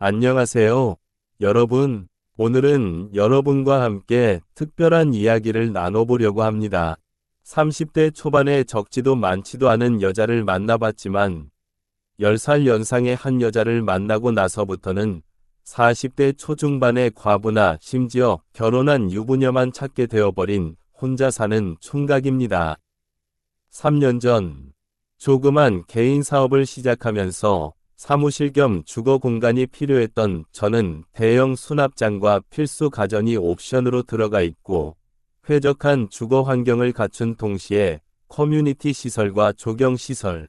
안녕하세요, 여러분. 오늘은 여러분과 함께 특별한 이야기를 나눠보려고 합니다. 30대 초반에 적지도 많지도 않은 여자를 만나봤지만 10살 연상의 한 여자를 만나고 나서부터는 40대 초중반의 과부나 심지어 결혼한 유부녀만 찾게 되어버린 혼자 사는 총각입니다. 3년 전 조그만 개인 사업을 시작하면서 사무실 겸 주거 공간이 필요했던 저는 대형 수납장과 필수 가전이 옵션으로 들어가 있고 쾌적한 주거 환경을 갖춘 동시에 커뮤니티 시설과 조경 시설,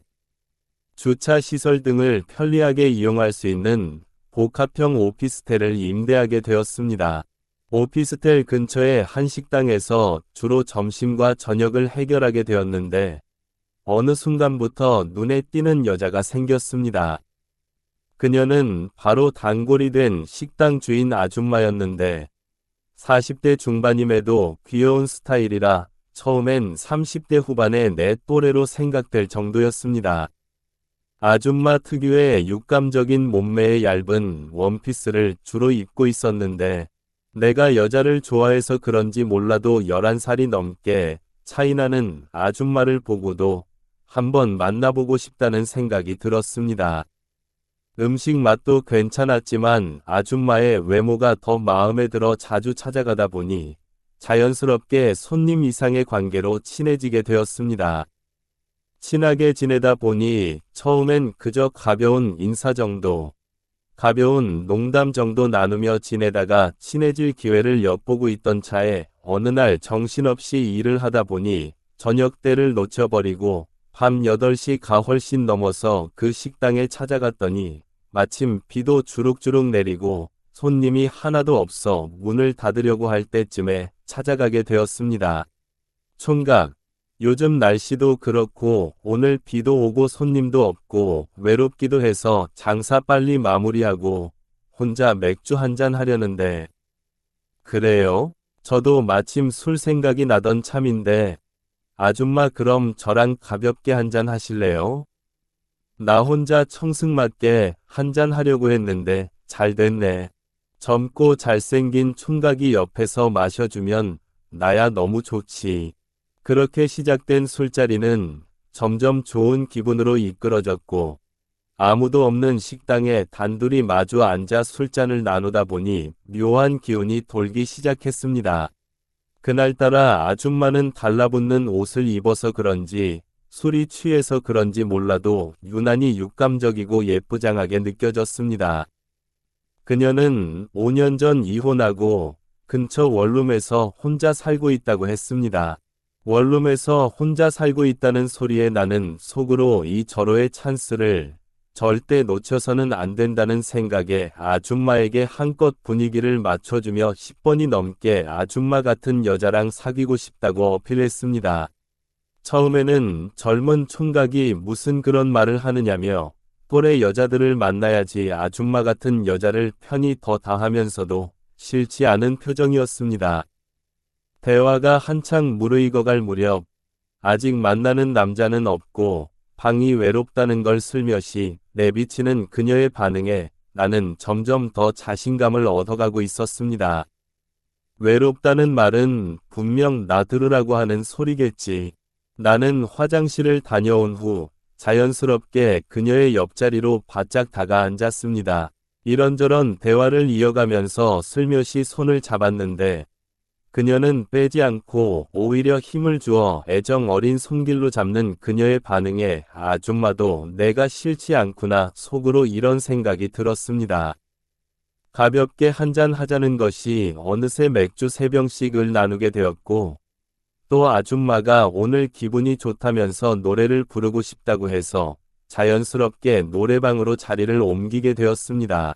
주차 시설 등을 편리하게 이용할 수 있는 복합형 오피스텔을 임대하게 되었습니다. 오피스텔 근처의 한 식당에서 주로 점심과 저녁을 해결하게 되었는데 어느 순간부터 눈에 띄는 여자가 생겼습니다. 그녀는 바로 단골이 된 식당 주인 아줌마였는데 40대 중반임에도 귀여운 스타일이라 처음엔 30대 후반의 내 또래로 생각될 정도였습니다. 아줌마 특유의 육감적인 몸매의 얇은 원피스를 주로 입고 있었는데 내가 여자를 좋아해서 그런지 몰라도 11살이 넘게 차이나는 아줌마를 보고도 한번 만나보고 싶다는 생각이 들었습니다. 음식 맛도 괜찮았지만 아줌마의 외모가 더 마음에 들어 자주 찾아가다 보니 자연스럽게 손님 이상의 관계로 친해지게 되었습니다. 친하게 지내다 보니 처음엔 그저 가벼운 인사 정도, 가벼운 농담 정도 나누며 지내다가 친해질 기회를 엿보고 있던 차에 어느 날 정신없이 일을 하다 보니 저녁 때를 놓쳐버리고 밤 8시가 훨씬 넘어서 그 식당에 찾아갔더니 마침 비도 주룩주룩 내리고 손님이 하나도 없어 문을 닫으려고 할 때쯤에 찾아가게 되었습니다. 총각, 요즘 날씨도 그렇고 오늘 비도 오고 손님도 없고 외롭기도 해서 장사 빨리 마무리하고 혼자 맥주 한잔 하려는데. 그래요? 저도 마침 술 생각이 나던 참인데 아줌마 그럼 저랑 가볍게 한잔 하실래요? 나 혼자 청승맞게 한잔 하려고 했는데 잘 됐네. 젊고 잘생긴 총각이 옆에서 마셔주면 나야 너무 좋지. 그렇게 시작된 술자리는 점점 좋은 기분으로 이끌어졌고 아무도 없는 식당에 단둘이 마주 앉아 술잔을 나누다 보니 묘한 기운이 돌기 시작했습니다. 그날따라 아줌마는 달라붙는 옷을 입어서 그런지 술이 취해서 그런지 몰라도 유난히 육감적이고 예쁘장하게 느껴졌습니다. 그녀는 5년 전 이혼하고 근처 원룸에서 혼자 살고 있다고 했습니다. 원룸에서 혼자 살고 있다는 소리에 나는 속으로 이 절호의 찬스를 절대 놓쳐서는 안 된다는 생각에 아줌마에게 한껏 분위기를 맞춰주며 10번이 넘게 아줌마 같은 여자랑 사귀고 싶다고 어필했습니다. 처음에는 젊은 총각이 무슨 그런 말을 하느냐며 또래 여자들을 만나야지 아줌마 같은 여자를 편히 더 다하면서도 싫지 않은 표정이었습니다. 대화가 한창 무르익어갈 무렵 아직 만나는 남자는 없고 방이 외롭다는 걸 슬며시 내비치는 그녀의 반응에 나는 점점 더 자신감을 얻어가고 있었습니다. 외롭다는 말은 분명 나 들으라고 하는 소리겠지. 나는 화장실을 다녀온 후 자연스럽게 그녀의 옆자리로 바짝 다가앉았습니다. 이런저런 대화를 이어가면서 슬며시 손을 잡았는데 그녀는 빼지 않고 오히려 힘을 주어 애정 어린 손길로 잡는 그녀의 반응에 아줌마도 내가 싫지 않구나 속으로 이런 생각이 들었습니다. 가볍게 한잔 하자는 것이 어느새 맥주 3병씩을 나누게 되었고 또 아줌마가 오늘 기분이 좋다면서 노래를 부르고 싶다고 해서 자연스럽게 노래방으로 자리를 옮기게 되었습니다.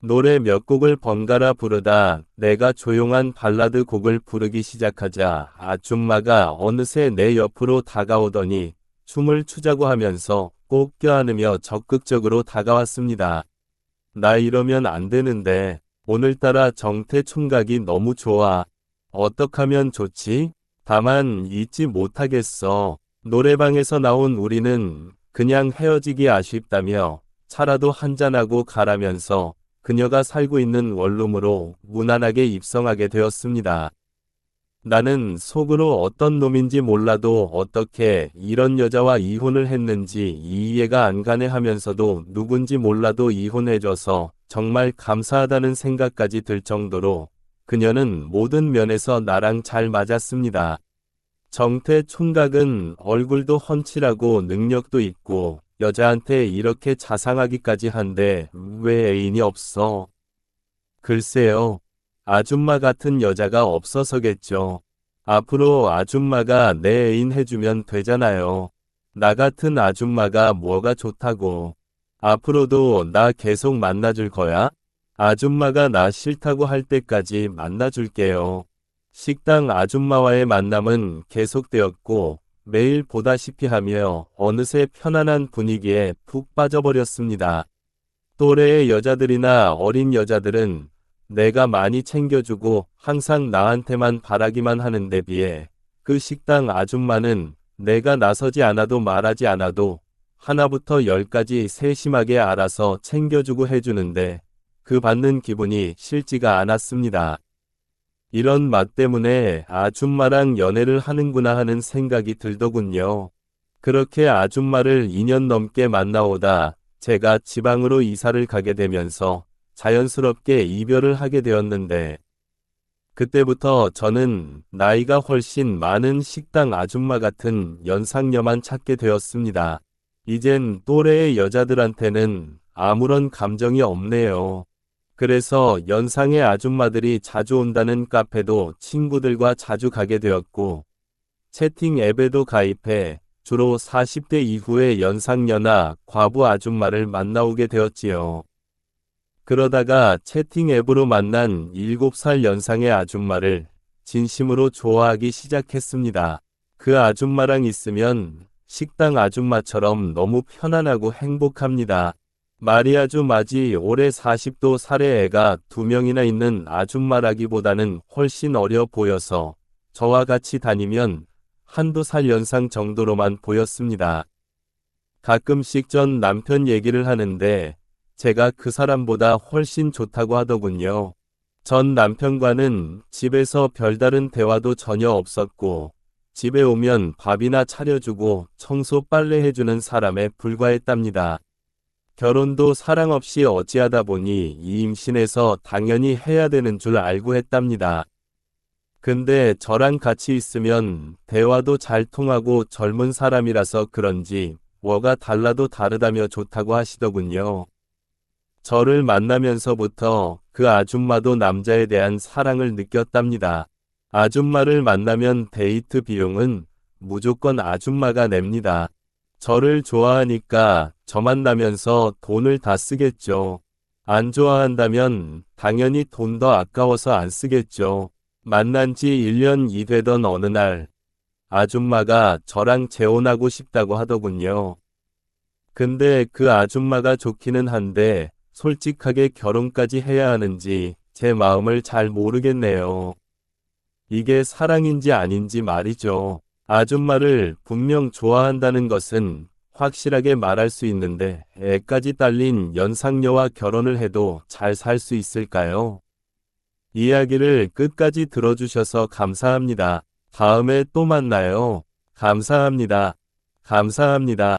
노래 몇 곡을 번갈아 부르다 내가 조용한 발라드 곡을 부르기 시작하자 아줌마가 어느새 내 옆으로 다가오더니 춤을 추자고 하면서 꼭 껴안으며 적극적으로 다가왔습니다. 나 이러면 안 되는데 오늘따라 정태 총각이 너무 좋아. 어떡하면 좋지? 다만 잊지 못하겠어. 노래방에서 나온 우리는 그냥 헤어지기 아쉽다며 차라도 한잔하고 가라면서 그녀가 살고 있는 원룸으로 무난하게 입성하게 되었습니다. 나는 속으로 어떤 놈인지 몰라도 어떻게 이런 여자와 이혼을 했는지 이해가 안 가네 하면서도 누군지 몰라도 이혼해줘서 정말 감사하다는 생각까지 들 정도로 그녀는 모든 면에서 나랑 잘 맞았습니다. 정태 총각은 얼굴도 훤칠하고 능력도 있고 여자한테 이렇게 자상하기까지 한데 왜 애인이 없어? 글쎄요. 아줌마 같은 여자가 없어서겠죠. 앞으로 아줌마가 내 애인 해주면 되잖아요. 나 같은 아줌마가 뭐가 좋다고. 앞으로도 나 계속 만나줄 거야? 아줌마가 나 싫다고 할 때까지 만나줄게요. 식당 아줌마와의 만남은 계속되었고 매일 보다시피 하며 어느새 편안한 분위기에 푹 빠져버렸습니다. 또래의 여자들이나 어린 여자들은 내가 많이 챙겨주고 항상 나한테만 바라기만 하는 데 비해 그 식당 아줌마는 내가 나서지 않아도 말하지 않아도 하나부터 열까지 세심하게 알아서 챙겨주고 해주는데 그 받는 기분이 싫지가 않았습니다. 이런 맛 때문에 아줌마랑 연애를 하는구나 하는 생각이 들더군요. 그렇게 아줌마를 2년 넘게 만나오다 제가 지방으로 이사를 가게 되면서 자연스럽게 이별을 하게 되었는데 그때부터 저는 나이가 훨씬 많은 식당 아줌마 같은 연상녀만 찾게 되었습니다. 이젠 또래의 여자들한테는 아무런 감정이 없네요. 그래서 연상의 아줌마들이 자주 온다는 카페도 친구들과 자주 가게 되었고 채팅 앱에도 가입해 주로 40대 이후의 연상녀나 과부 아줌마를 만나오게 되었지요. 그러다가 채팅 앱으로 만난 7살 연상의 아줌마를 진심으로 좋아하기 시작했습니다. 그 아줌마랑 있으면 식당 아줌마처럼 너무 편안하고 행복합니다. 말이 아주 맞이 올해 40도 살의 애가 2명이나 있는 아줌마라기보다는 훨씬 어려 보여서 저와 같이 다니면 한두 살 연상 정도로만 보였습니다. 가끔씩 전 남편 얘기를 하는데 제가 그 사람보다 훨씬 좋다고 하더군요. 전 남편과는 집에서 별다른 대화도 전혀 없었고 집에 오면 밥이나 차려주고 청소 빨래 해주는 사람에 불과했답니다. 결혼도 사랑 없이 어찌하다 보니 이 임신해서 당연히 해야 되는 줄 알고 했답니다. 근데 저랑 같이 있으면 대화도 잘 통하고 젊은 사람이라서 그런지 뭐가 달라도 다르다며 좋다고 하시더군요. 저를 만나면서부터 그 아줌마도 남자에 대한 사랑을 느꼈답니다. 아줌마를 만나면 데이트 비용은 무조건 아줌마가 냅니다. 저를 좋아하니까 저 만나면서 돈을 다 쓰겠죠. 안 좋아한다면 당연히 돈 더 아까워서 안 쓰겠죠. 만난 지 1년이 되던 어느 날 아줌마가 저랑 재혼하고 싶다고 하더군요. 근데 그 아줌마가 좋기는 한데 솔직하게 결혼까지 해야 하는지 제 마음을 잘 모르겠네요. 이게 사랑인지 아닌지 말이죠. 아줌마를 분명 좋아한다는 것은 확실하게 말할 수 있는데 애까지 딸린 연상녀와 결혼을 해도 잘 살 수 있을까요? 이야기를 끝까지 들어주셔서 감사합니다. 다음에 또 만나요. 감사합니다. 감사합니다.